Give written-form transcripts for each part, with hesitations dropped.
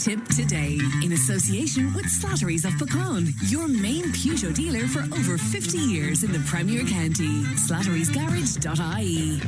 Tipp today in association with Slattery's of Pecan, your main Peugeot dealer for over 50 years in the Premier County. Slattery'sGarage.ie.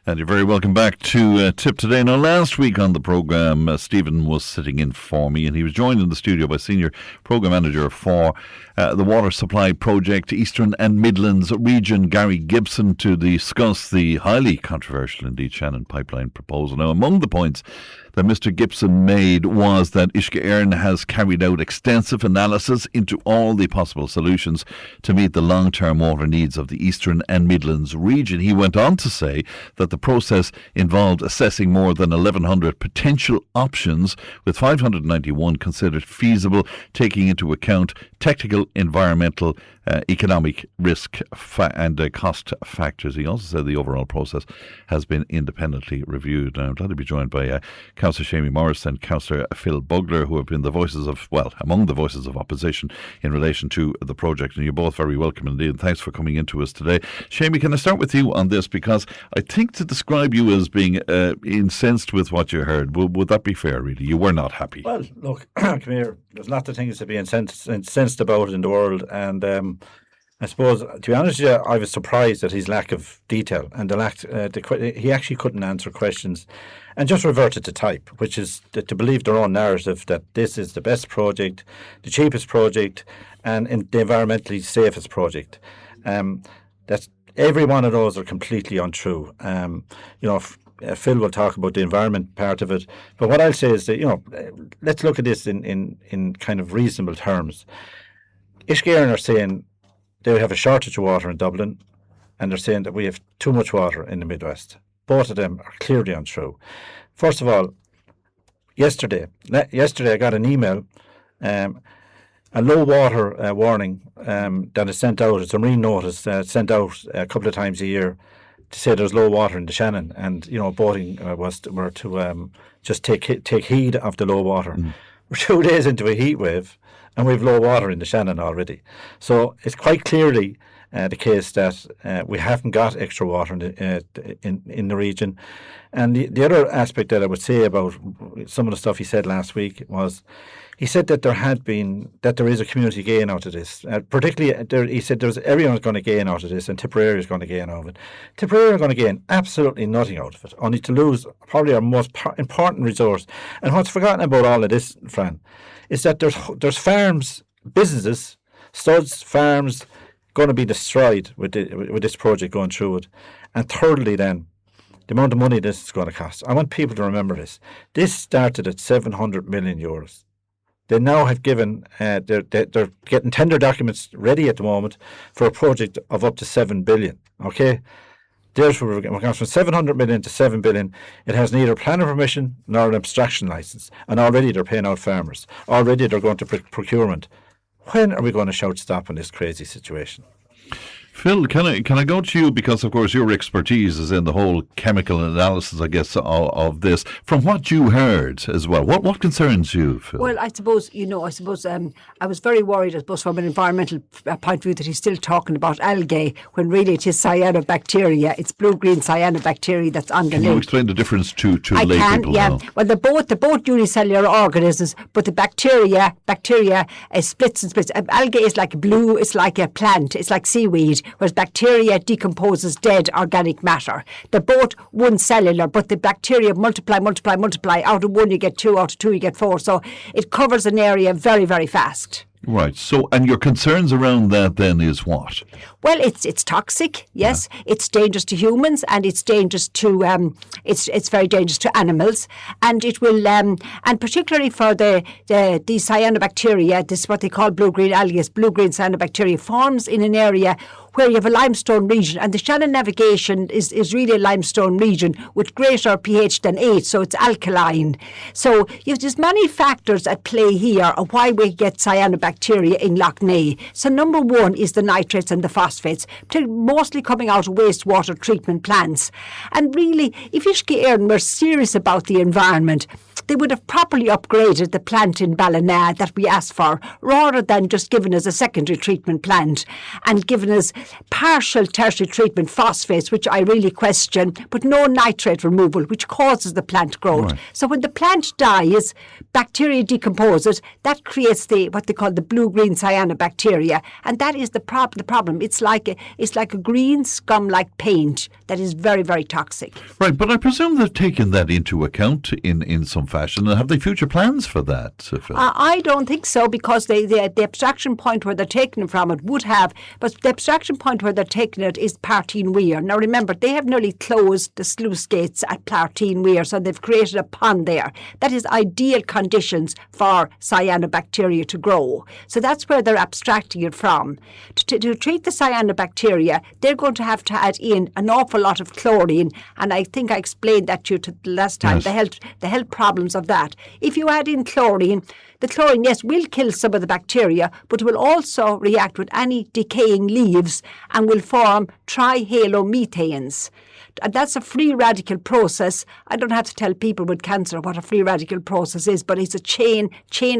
And you're very welcome back to Tipp Today. Now, last week on the programme, Stephen was sitting in for me, and he was joined in the studio by Senior Programme Manager for the Water Supply Project, Eastern and Midlands Region, Gary Gibson, to discuss the highly controversial, indeed, Shannon pipeline proposal. Now, among the points that Mr. Gibson made was that Cllr has carried out extensive analysis into all the possible solutions to meet the long-term water needs of the Eastern and Midlands region. He went on to say that the process involved assessing more than 1,100 potential options, with 591 considered feasible, taking into account technical, environmental, economic risk and cost factors. He also said the overall process has been independently reviewed. Now, I'm glad to be joined by Councillor Shannon Morris and Councillor Phyll Bugler, who have been among the voices of opposition in relation to the project. And you're both very welcome indeed. And thanks for coming into us today. Shannon, can I start with you on this? Because I think to describe you as being incensed with what you heard, would that be fair, really? You were not happy. Well, look, come here. There's lots of things to be incensed about in the world. And I suppose, to be honest with you, I was surprised at his lack of detail and he actually couldn't answer questions and just reverted to type, which is to believe their own narrative that this is the best project, the cheapest project, and the environmentally safest project. That's every one of those are completely untrue. Phyll will talk about the environment part of it, but what I'll say is that let's look at this in kind of reasonable terms. Cllr are saying they have a shortage of water in Dublin, and they're saying that we have too much water in the Midwest. Both of them are clearly untrue. First of all, yesterday I got an email, a low water warning that is sent out. It's a marine notice sent out a couple of times a year to say there's low water in the Shannon, and boating were to just take heed of the low water. We're 2 days into a heat wave, and we've low water in the Shannon already. So it's quite clearly the case that we haven't got extra water in the region. And the other aspect that I would say about some of the stuff he said last week was, he said that there is a community gain out of this. Particularly, he said everyone's going to gain out of this, and Tipperary is going to gain out of it. Tipperary are going to gain absolutely nothing out of it, only to lose probably our most important resource. And what's forgotten about all of this, Fran, is that there's farms, businesses, studs, farms going to be destroyed with this project going through it. And thirdly, then, the amount of money this is going to cost. I want people to remember this. This started at 700 million euros. They now have given, they're getting tender documents ready at the moment for a project of up to 7 billion. Okay? There's where we're going from 700 million to 7 billion. It has neither planning permission nor an abstraction licence. And already they're paying out farmers. Already they're going to procurement. When are we going to shout stop on this crazy situation? Phyll, can I go to you, because of course your expertise is in the whole chemical analysis, I guess, of this. From what you heard as well, what concerns you, Phyll? Well, I suppose I was very worried, I suppose, from an environmental point of view, that he's still talking about algae when really it is cyanobacteria. It's blue-green cyanobacteria that's underneath. Can you explain the difference to lay people? Yeah. Now? Well, they're both unicellular organisms, but the bacteria splits and splits. Algae is like blue. It's like a plant. It's like seaweed. Whereas bacteria decomposes dead organic matter. They're both one cellular, but the bacteria multiply. Out of one you get two, out of two you get four. So it covers an area very, very fast. Right. So, and your concerns around that then is what? Well, it's toxic. Yes, yeah. It's dangerous to humans, and it's dangerous to it's very dangerous to animals, and it will and particularly for the cyanobacteria, this is what they call blue-green algae. Blue-green cyanobacteria forms in an area where you have a limestone region, and the Shannon navigation is really a limestone region with greater pH than 8, so it's alkaline. So there's many factors at play here of why we get cyanobacteria in Lough Neagh. So number one is the nitrates and the phosphates, mostly coming out of wastewater treatment plants. And really, if Cllr were serious about the environment, they would have properly upgraded the plant in Ballina that we asked for, rather than just giving us a secondary treatment plant and giving us partial tertiary treatment phosphates, which I really question, but no nitrate removal, which causes the plant growth. Right. So when the plant dies, bacteria decompose it, that creates what they call the blue-green cyanobacteria, and that is the problem. It's like a green scum-like paint that is very, very toxic. Right, but I presume they've taken that into account in some fashion. Have they future plans for that, Phyll? I don't think so, because the abstraction point where they're taking it from it would have, but the abstraction point where they're taking it is Partine Weir. Now remember, they have nearly closed the sluice gates at Partine Weir, so they've created a pond there. That is ideal conditions for cyanobacteria to grow. So that's where they're abstracting it from. To treat the cyanobacteria, they're going to have to add in an awful lot of chlorine, and I think I explained that to you the last time, yes. the health problems of that. If you add in chlorine, the chlorine, yes, will kill some of the bacteria, but will also react with any decaying leaves and will form trihalomethanes. And that's a free radical process. I don't have to tell people with cancer what a free radical process is, but it's a chain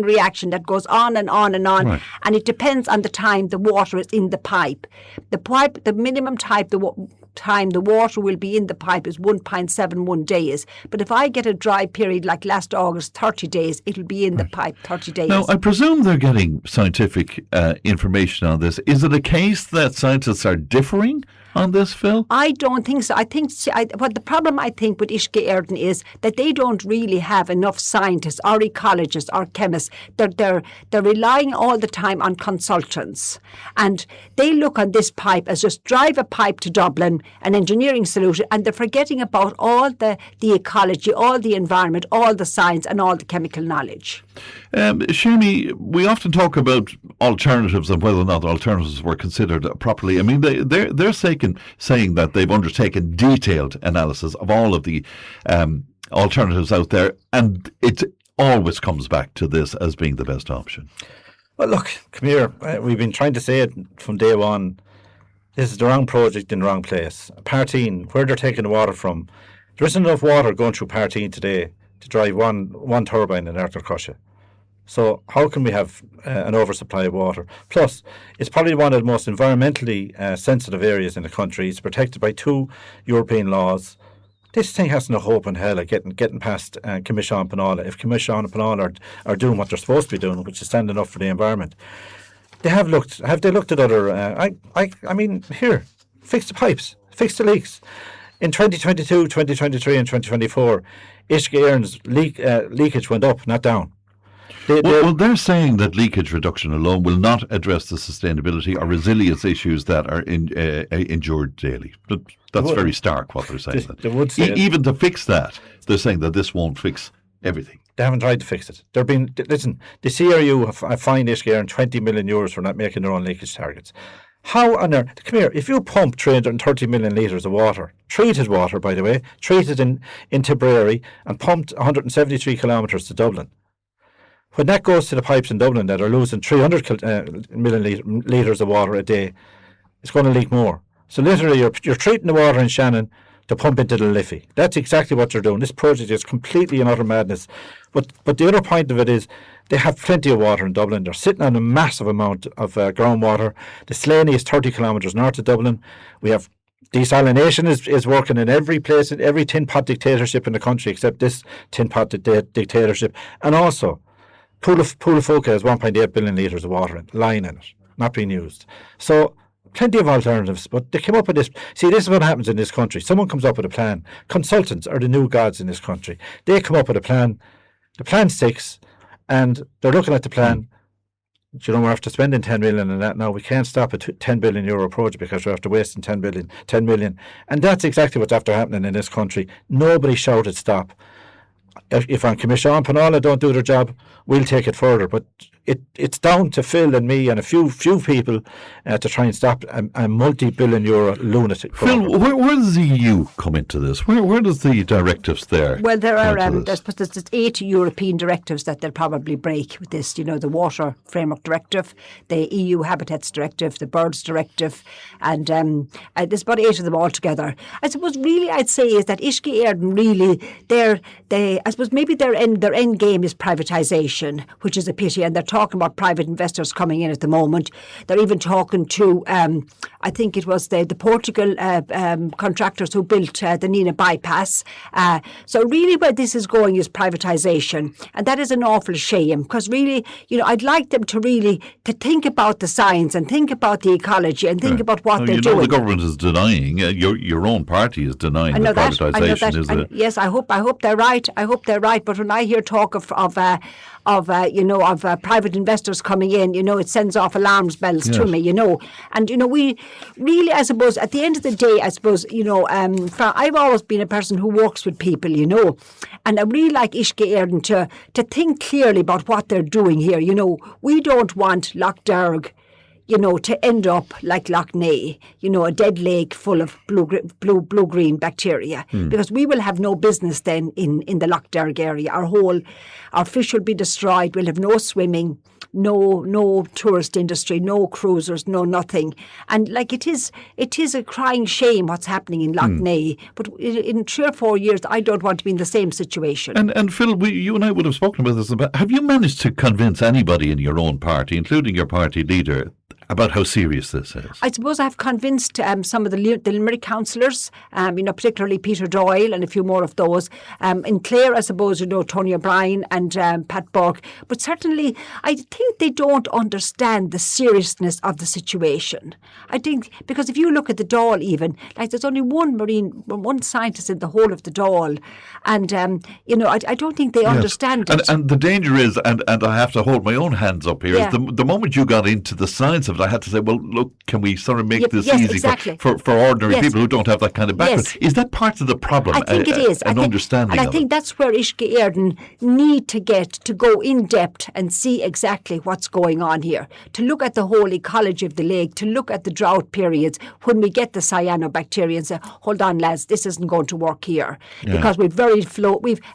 reaction that goes on and on and on. Right. And it depends on the time the water is in the pipe. The minimum time the water will be in the pipe is 1.71 days. But if I get a dry period like last August, 30 days, it'll be in the pipe 30 days. Now, I presume they're getting scientific information on this. Is it a case that scientists are differing on this, Phyll? I don't think so. I think what the problem I think with Uisce Éireann is that they don't really have enough scientists or ecologists or chemists. They're relying all the time on consultants, and they look on this pipe as just drive a pipe to Dublin, an engineering solution, and they're forgetting about all the ecology, all the environment, all the science, and all the chemical knowledge. Seamie, we often talk about alternatives and whether or not alternatives were considered properly. I mean, they're saying that they've undertaken detailed analysis of all of the alternatives out there, and it always comes back to this as being the best option. Well, look, come here. We've been trying to say it from day one. This is the wrong project in the wrong place. Partine, where they're taking the water from, there isn't enough water going through Partine today to drive one turbine in Ardnacrusha. So how can we have an oversupply of water? Plus, it's probably one of the most environmentally sensitive areas in the country. It's protected by 2 European laws. This thing has no hope in hell of getting past Commission Penala. If Commission Penala are doing what they're supposed to be doing, which is standing up for the environment. Have they looked at other... I mean, here, fix the pipes, fix the leaks. In 2022, 2023 and 2024, Uisce Éireann's leakage went up, not down. They're saying that leakage reduction alone will not address the sustainability or resilience issues that are endured daily. But that's very stark what they're saying. They would say even to fix that, they're saying that this won't fix everything. They haven't tried to fix it. Listen, the CRU have fined Uisce Éireann €20 million for not making their own leakage targets. How on earth? Come here. If you pump 330 million litres of water, treated water, by the way, treated in Tipperary and pumped 173 kilometres to Dublin, when that goes to the pipes in Dublin that are losing 300 million litres of water a day, it's going to leak more. So literally you're treating the water in Shannon to pump into the Liffey. That's exactly what they're doing. This project is completely and utter madness. But the other point of it is they have plenty of water in Dublin. They're sitting on a massive amount of groundwater. The Slaney is 30 kilometres north of Dublin. We have desalination is working in every place, in every tin pot dictatorship in the country except this tin pot dictatorship. And also, Pool of Foca has 1.8 billion litres of water lying in it, not being used. So plenty of alternatives, but they came up with this. See, this is what happens in this country. Someone comes up with a plan. Consultants are the new gods in this country. They come up with a plan. The plan sticks, and they're looking at the plan. You know, we're after spending 10 million on that now. We can't stop a 10 billion euro project because we're after wasting 10 million. And that's exactly what's after happening in this country. Nobody shouted stop. If on Commission Penala don't do their job, we'll take it further. But it's down to Phyll and me and a few people to try and stop a multi-billion euro lunatic. Phyll, where does the EU come into this? Where does the directives there? Well, there's 8 European directives that they'll probably break with this. You know, the Water Framework Directive, the EU Habitats Directive, the Birds Directive, and there's about 8 of them altogether. I suppose really I'd say is that Uisce Éireann really, I suppose maybe their end game is privatisation, which is a pity, and they're talking about private investors coming in at the moment. They're even talking to, I think it was the Portugal contractors who built the Nina bypass. So really where this is going is privatisation, and that is an awful shame, because really, I'd like them to really to think about the science and think about the ecology and think about what they're doing. The government is denying, your own party is denying that privatisation is a... Yes, I hope they're right. I hope they're right. But when I hear talk of private investors coming in, it sends off alarms bells to me, And we really, I suppose, at the end of the day, I suppose, I've always been a person who works with people, and I really like Uisce Éireann to think clearly about what they're doing here. We don't want Lough Derg, to end up like Lough Neagh, a dead lake full of blue-green bacteria, because we will have no business then in the Lough Derg area. Our fish will be destroyed. We'll have no swimming, no tourist industry, no cruisers, no nothing. And it is a crying shame what's happening in Lough Neagh. But in 3 or 4 years, I don't want to be in the same situation. And Phyll, you and I would have spoken about this. Have you managed to convince anybody in your own party, including your party leader, about how serious this is? I suppose I've convinced some of the Limerick councillors, particularly Peter Doyle and a few more of those. In Cllr, I suppose, Tony O'Brien and Pat Burke. But certainly, I think they don't understand the seriousness of the situation. I think, because if you look at the Dáil even, there's only one scientist in the whole of the Dáil. And, I don't think they understand it. And the danger is, and I have to hold my own hands up here, is the moment you got into the science of it, I had to say, well, look, can we sort of make this easy for ordinary people who don't have that kind of background? Yes. Is that part of the problem? I think it is. Understanding and I think that's where Uisce Éireann need to get to go in depth and see exactly what's going on here, to look at the whole ecology of the lake, to look at the drought periods when we get the cyanobacteria and say, hold on, lads, this isn't going to work here. Because we've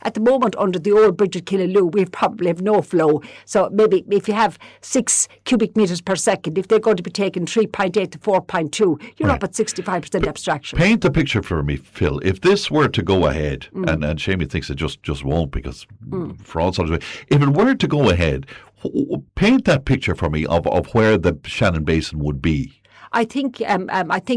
at the moment, under the old bridge at Cllr, we probably have no flow. So maybe if you have 6 cubic metres per second, if they're going to be taking 3.8 to 4.2, you're up at 65% abstraction. Paint the picture for me, Phyll. If this were to go ahead, and Seamie thinks it just won't, because for all sorts of reasons, if it were to go ahead, paint that picture for me of where the Shannon Basin would be. I think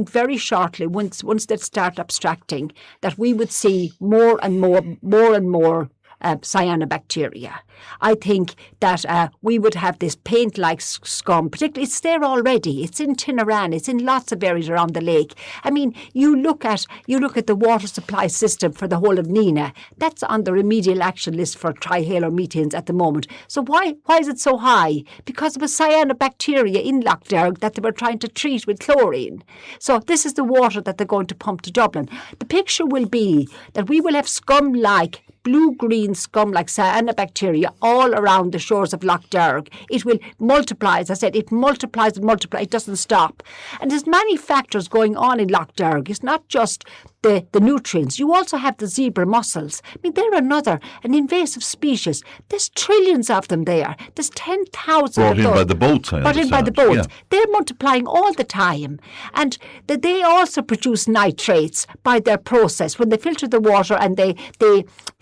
very shortly, once they start abstracting, that we would see more and more cyanobacteria. I think that we would have this paint-like scum, particularly it's there already. It's in Tinnaran. It's in lots of areas around the lake. I mean, you look at the water supply system for the whole of Nina. That's on the remedial action list for trihalometanes at the moment. So why is it so high? Because of a cyanobacteria in Lough Derg that they were trying to treat with chlorine. So this is the water that they're going to pump to Dublin. The picture will be that we will have scum-like, blue-green scum like cyanobacteria all around the shores of Lough Derg. It will multiply, as I said, it multiplies and multiplies, it doesn't stop. And there's many factors going on in Lough Derg. It's not just the nutrients. You also have the zebra mussels. I mean, they're an invasive species. There's trillions of them there. There's 10,000 of those. Brought in by the boats, I understand. Brought in by the boats. Yeah. They're multiplying all the time. And they also produce nitrates by their process. When they filter the water and they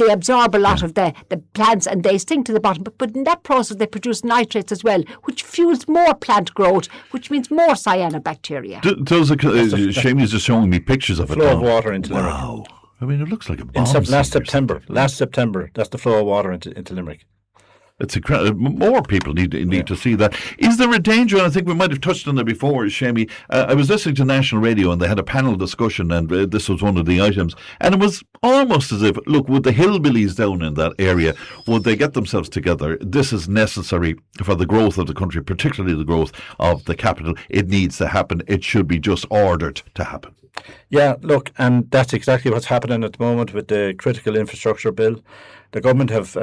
absorb a lot of the plants and they sink to the bottom. But in that process, they produce nitrates as well, which fuels more plant growth, which means more cyanobacteria. Seamie is just showing me pictures of it. Flow of water into Limerick. Wow. I mean, it looks like a bomb. Last September, that's the flow of water into Limerick. It's incredible. More people need to see that. Is there a danger? And I think we might have touched on it before, Seamie. I was listening to national radio and they had a panel discussion, and this was one of the items. And it was almost as if, look, would the hillbillies down in that area, would they get themselves together? This is necessary for the growth of the country, particularly the growth of the capital. It needs to happen. It should be just ordered to happen. Yeah, look, and that's exactly what's happening at the moment with the critical infrastructure bill. The government have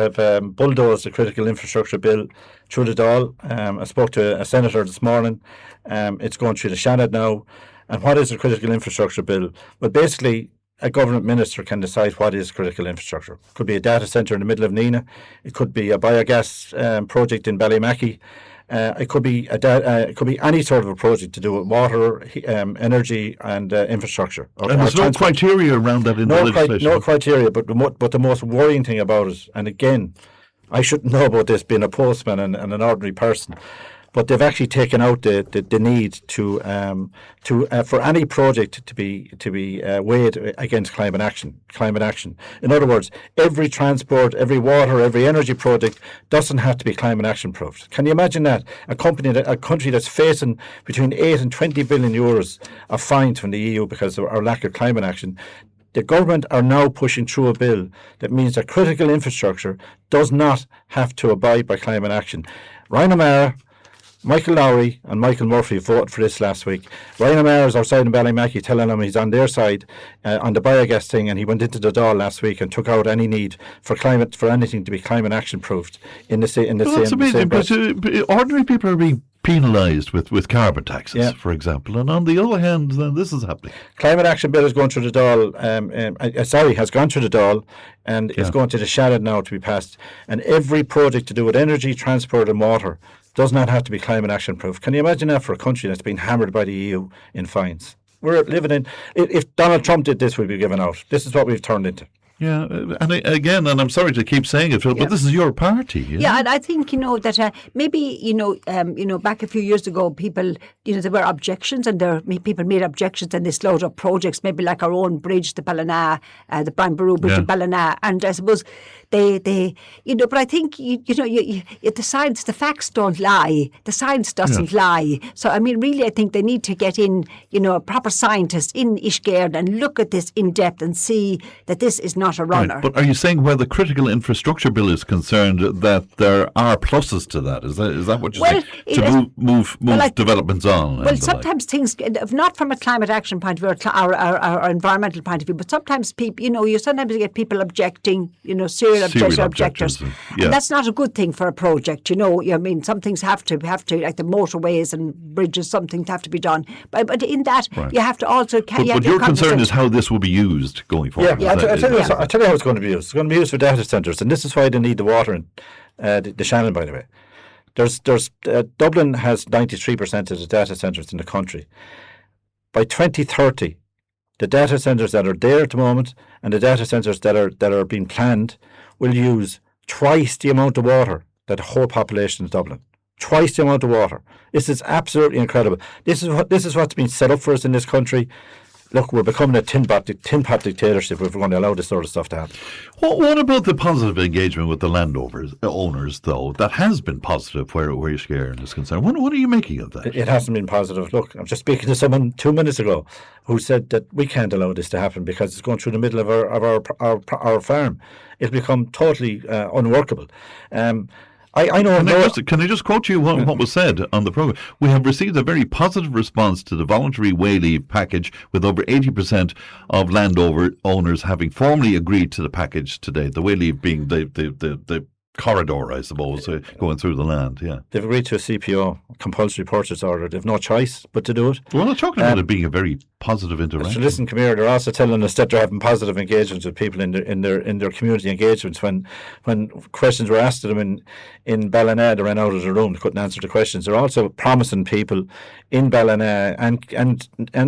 bulldozed the critical infrastructure bill through the Dáil. I spoke to a senator this morning. It's going through the Shannon now. And what is a critical infrastructure bill? Well, basically, a government minister can decide what is critical infrastructure. It could be a data centre in the middle of Nina. It could be a biogas project in Ballymackey. It could be any sort of a project to do with water, energy, and infrastructure. And there's no criteria around that in the legislation. No criteria, but the most worrying thing about it, and again, I shouldn't know about this being a postman and an ordinary person, but they've actually taken out the need to for any project to be weighed against climate action. In other words, every transport, every water, every energy project doesn't have to be climate action proofed. Can you imagine that a country that's facing between 8 and 20 billion euros of fines from the EU because of our lack of climate action? The government are now pushing through a bill that means that critical infrastructure does not have to abide by climate action. Ryan O'Mara, Michael Lowry and Michael Murphy voted for this last week. Ryan O'Mara is outside in Ballymackey telling them he's on their side on the biogas thing, and he went into the Dáil last week and took out any need for anything to be climate action proofed in the same. That's amazing, but ordinary people are being penalised with carbon taxes, for example, and on the other hand, then this is happening. Climate action bill is going through the Dáil. Has gone through the Dáil, and is going to the Shannon now to be passed. And every project to do with energy, transport, and water does not have to be climate action proof. Can you imagine that for a country that's been hammered by the EU in fines? We're living in. If Donald Trump did this, we'd be given out. This is what we've turned into. Yeah, and again, and I'm sorry to keep saying it, Phil, but this is your party. Yeah, and I think that maybe back a few years ago, people there were objections, and people made objections, and they slowed up projects, maybe like our own bridge, the Ballina, the Brian Boru Bridge, the Ballina, and I suppose they but I think the science, the facts don't lie, the science doesn't lie. So I mean, really, I think they need to get in, a proper scientist in Ishgard and look at this in depth and see that this is not a runner. Right. But are you saying where the critical infrastructure bill is concerned that there are pluses to that? Is that what you're saying? To move developments on? Well, sometimes things, not from a climate action point of view or environmental point of view, but sometimes people, you sometimes get people objecting, serial objectors. And that's not a good thing for a project, I mean, some things have to, like the motorways and bridges, some things have to be done. But in that, you have to also... But your concern is how this will be used going forward. Yeah, I'll tell you how it's going to be used. It's going to be used for data centres, and this is why they need the water in the Shannon, by the way. Dublin has 93% of the data centres in the country. By 2030, the data centres that are there at the moment and the data centres that are being planned will use twice the amount of water that the whole population of Dublin. Twice the amount of water. This is absolutely incredible. This is what's been set up for us in this country. Look, we're becoming a tin pot dictatorship if we're going to allow this sort of stuff to happen. What about the positive engagement with the landowners, though? That has been positive where Ishgard is concerned. What are you making of that? It hasn't been positive. Look, I'm just speaking to someone 2 minutes ago who said that we can't allow this to happen because it's going through the middle of our farm. It'll become totally unworkable. I know. Can I just quote you what was said on the programme? We have received a very positive response to the voluntary way leave package, with over 80% of landowners having formally agreed to the package today. The way leave being the corridor, I suppose, going through the land. Yeah, they've agreed to a CPO, compulsory purchase order. They've no choice but to do it. We're not talking about it being a very positive interaction. So listen, come here. They're also telling us that they're having positive engagements with people in their community engagements. When questions were asked to them in Ballina, they ran out of the room. They couldn't answer the questions. They're also promising people in Ballina and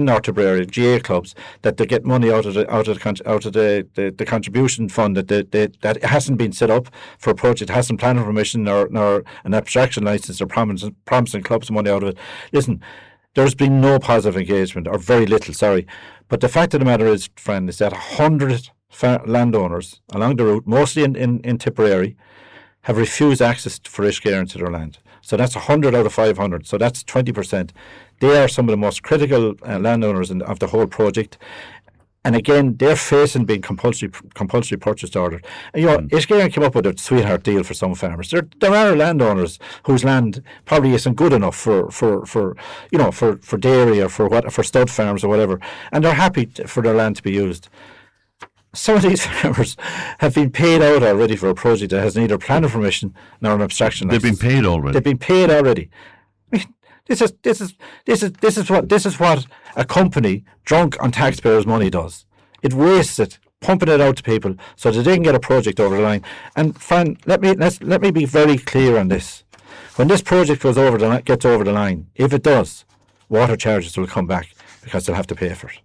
North Tipperary GA clubs that they get money out of the contribution fund that hasn't been set up for a project. It hasn't planning permission nor an abstraction license. They're promising clubs money out of it. Listen, there's been no positive engagement, or very little, sorry. But the fact of the matter is, friend, is that 100 landowners along the route, mostly in Tipperary, have refused access for Ishgard into their land. So that's 100 out of 500. So that's 20%. They are some of the most critical landowners of the whole project. And again, they're facing being compulsory purchase ordered. And Ishgard came up with a sweetheart deal for some farmers. There are landowners whose land probably isn't good enough for dairy or for stud farms or whatever, and they're happy for their land to be used. Some of these farmers have been paid out already for a project that has neither planning permission nor an abstraction license. They've been paid already. They've been paid already. I mean, this is what a company drunk on taxpayers' money does. It wastes it, pumping it out to people so that they can get a project over the line. And Fran, let me be very clear on this. when this project gets over the line, if it does, water charges will come back because they'll have to pay for it.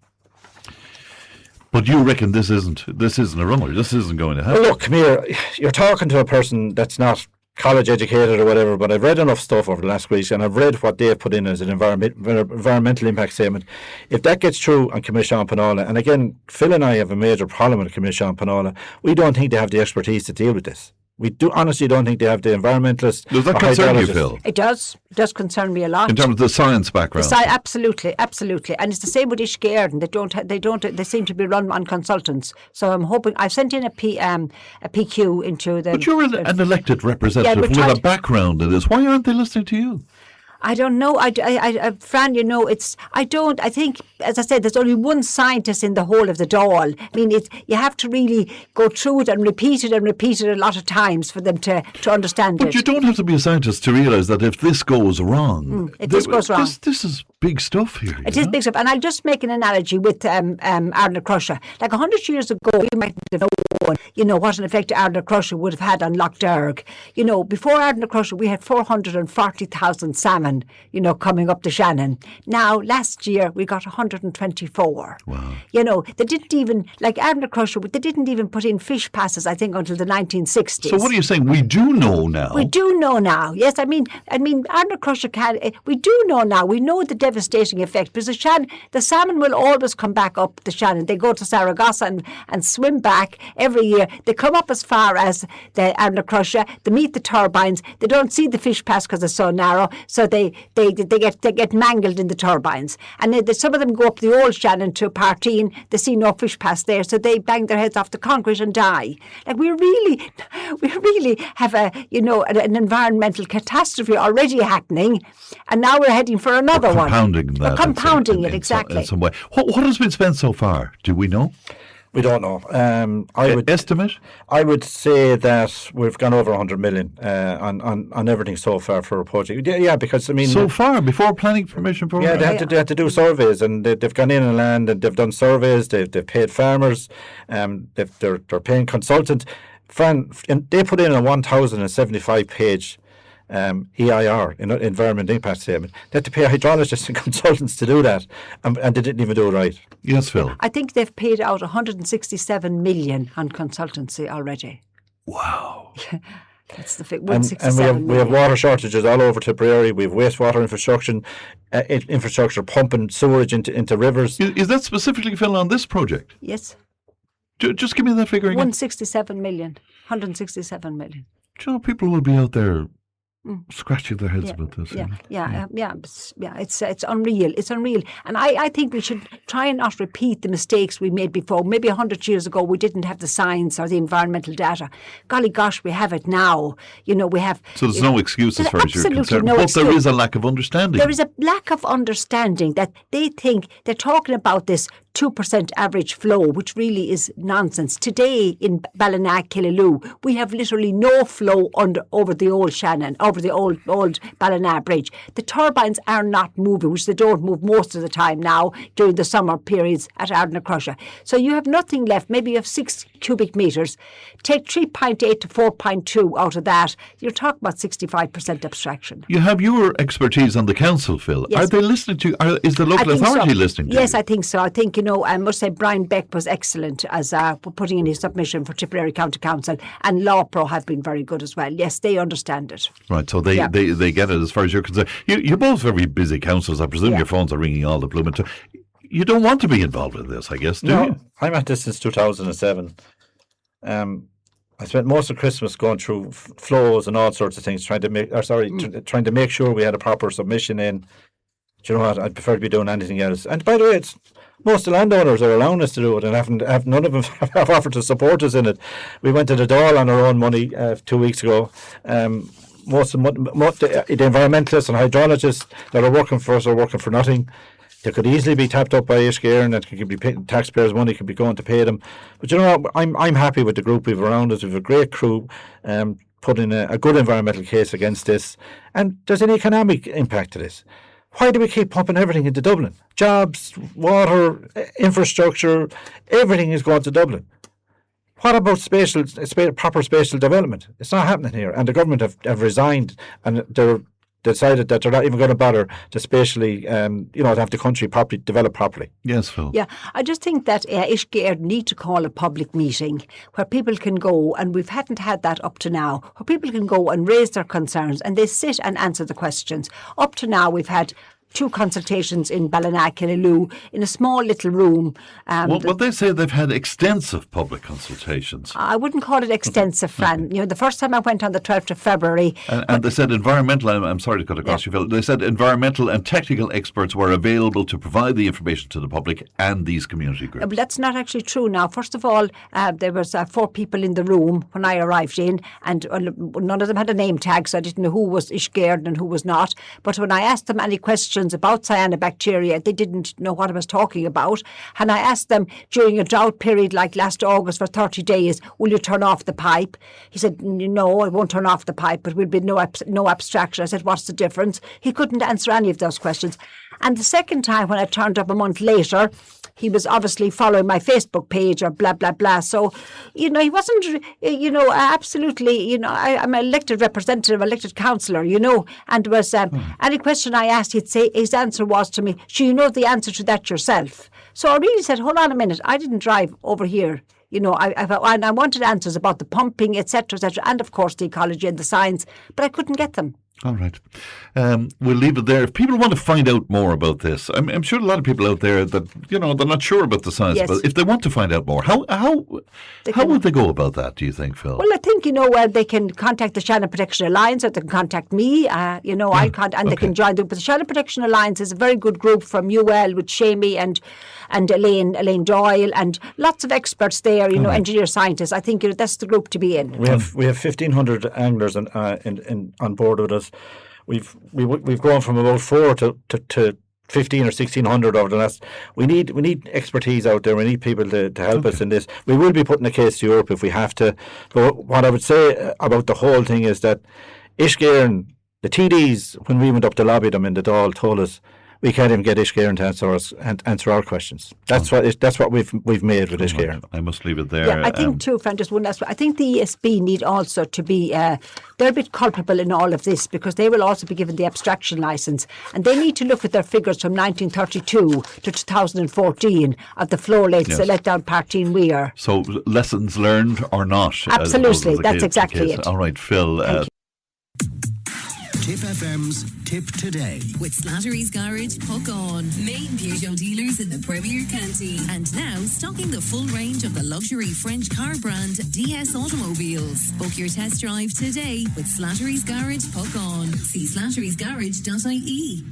But you reckon this isn't a runner? This isn't going to happen? Well, look, come here. You're talking to a person that's not college educated or whatever, but I've read enough stuff over the last weeks, and I've read what they've put in as an environmental impact statement. If that gets through on Commission Penola, and again, Phyll and I have a major problem with Commission Penola, we don't think they have the expertise to deal with this. We honestly don't think they have the environmentalists. Does that concern you, Phyll? It does. It does concern me a lot. In terms of the science background? Absolutely. And it's the same with Cllr. They seem to be run on consultants. So I'm hoping, I've sent in a PQ into the... But you're an elected representative with a background in this. Why aren't they listening to you? I don't know. Fran, I think, as I said, there's only one scientist in the whole of the Dáil. I mean, you have to really go through it and repeat it a lot of times for them to understand it. But you don't have to be a scientist to realise that if this goes wrong... This is big stuff here. It is big stuff. And I'll just make an analogy with Ardna Crusher. Like 100 years ago, we might have known, what an effect Ardna Crusher would have had on Lough Derg. Before Ardna Crusher, we had 440,000 salmon, coming up the Shannon. Now, last year, we got 124. Wow. They didn't even, like Ardna Crusher, they didn't even put in fish passes, I think, until the 1960s. So what are you saying? We do know now. We do know now. Yes, I mean, Ardna Crusher we do know now. We know the devastating effect, because the salmon will always come back up the Shannon. They go to Saragossa and swim back every year. They come up as far as the Ardna Crusher. They meet the turbines. They don't see the fish pass because it's so narrow, so they get mangled in the turbines. And some of them go up the old Shannon to Parteen. They see no fish pass there, so they bang their heads off the concrete and die. Like we really have an environmental catastrophe already happening, and now we're heading for another one. Compounding it, exactly. In some way. What has been spent so far? Do we know? We don't know. Estimate? I would say that we've gone over 100 million on everything so far for a project. Yeah, because so far before planning permission for they had to do surveys, and they've gone in on land and they've done surveys. They've paid farmers. They're paying consultants. They put in a 1,075-page EIR, Environment Impact Statement. They had to pay hydrologists and consultants to do that, and they didn't even do it right. Yes, Phyll. I think they've paid out 167 million on consultancy already. Wow. That's the figure. And we have water shortages all over Tipperary. We have wastewater infrastructure pumping sewerage into rivers. Is that specifically, Phyll, on this project? Yes. Just give me that figure again. 167 million. 167 million. Do you know, people will be out there scratching their heads about this. It's unreal. It's unreal. And I think we should try and not repeat the mistakes we made before. Maybe 100 years ago we didn't have the science or the environmental data. Golly gosh, we have it now. We have... So there's no excuse as far as you're concerned. No but excuse. There is a lack of understanding. There is a lack of understanding that they think they're talking about this 2% average flow, which really is nonsense. Today in Ballina, Cllr, we have literally no flow over the old Shannon, over the old Ballina Bridge. The turbines are not moving, which they don't move most of the time now during the summer periods at Ardna Crusher. So you have nothing left. Maybe you have 6 cubic metres. Take 3.8 to 4.2 out of that. You're talking about 65% abstraction. You have your expertise on the council, Phyll. Yes. Are they listening to you? Is the local authority listening to you? Yes, I think so. I think, I must say Brian Beck was excellent as putting in his submission for Tipperary County Council, and Lawpro have been very good as well. Yes, they understand it. Right, so they get it as far as you're concerned. You're both very busy councillors. I presume your phones are ringing all the blooming time. You don't want to be involved in this, I guess, do you? I'm at this since 2007. I spent most of Christmas going through flows and all sorts of things, trying to make sure we had a proper submission in. Do you know what? I'd prefer to be doing anything else. And by the way, most of the landowners are allowing us to do it, and none of them have offered to support us in it. We went to the Dáil on our own money 2 weeks ago. Most of the environmentalists and hydrologists that are working for us are working for nothing. They could easily be tapped up by Cllr, and that could be taxpayers' money could be going to pay them. But you know what? I'm happy with the group we've around us. We've a great crew. Put in a good environmental case against this, and there's an economic impact to this. Why do we keep pumping everything into Dublin? Jobs, water, infrastructure, everything is going to Dublin. what about proper spatial development? It's not happening here, and the government have resigned, and they're decided that they're not even going to bother to spatially, to have the country developed properly. Yes, Phyll. Yeah, I just think that Cllr need to call a public meeting where people can go, and we hadn't had that up to now, where people can go and raise their concerns and they sit and answer the questions. Up to now, we've had 2 consultations in Ballina in a small little room. Well, they say they've had extensive public consultations. I wouldn't call it extensive, Fran. The first time I went on the 12th of February. And they said environmental, I'm sorry to cut across you, Phyll, they said environmental and technical experts were available to provide the information to the public and these community groups. But that's not actually true now. First of all, there was 4 people in the room when I arrived in, and none of them had a name tag, so I didn't know who was Cllr and who was not. But when I asked them any questions about cyanobacteria, they didn't know what I was talking about. And I asked them during a drought period like last August for 30 days, will you turn off the pipe? He said, no, I won't turn off the pipe, but will be no abstraction. I said, what's the difference? He couldn't answer any of those questions. And the second time when I turned up a month later, he was obviously following my Facebook page or blah, blah, blah. So, he wasn't, absolutely, I'm an elected representative, elected councillor, and there was any question I asked, he'd say, his answer was to me, so you know the answer to that yourself. So I really said, hold on a minute, I didn't drive over here. And I wanted answers about the pumping, etc., and of course the ecology and the science, but I couldn't get them. All right. We'll leave it there. If people want to find out more about this, I'm sure a lot of people out there that, they're not sure about the science, but if they want to find out more, how would they go about that, do you think, Phyll? Well, I think, they can contact the Shannon Protection Alliance, or they can contact me, they can join them. But the Shannon Protection Alliance is a very good group from UL with Seamie and Elaine Doyle, and lots of experts there, engineer scientists. I think that's the group to be in. We have 1,500 anglers on board with us. We've grown from about 4 to 15 or 1,600 over the last. We need expertise out there. We need people to help us in this. We will be putting a case to Europe if we have to. But what I would say about the whole thing is that Cllr, the TDs, when we went up to lobby them in the Dáil, told us we can't even get Cllr to answer our questions. That's what we've made with Cllr. I must leave it there. Yeah, I think too, Fran, just one last. I think the ESB need also to be. They're a bit culpable in all of this because they will also be given the abstraction licence, and they need to look at their figures from 1932 to 2014 of the flow rates that let down Partine Weir. So lessons learned or not? Absolutely, that's exactly it. All right, Phyll. Tipp FM's Tip Today. With Slattery's Garage, Puck On. Main Peugeot dealers in the Premier County. And now stocking the full range of the luxury French car brand DS Automobiles. Book your test drive today with Slattery's Garage, Puck On. See slatterysgarage.ie.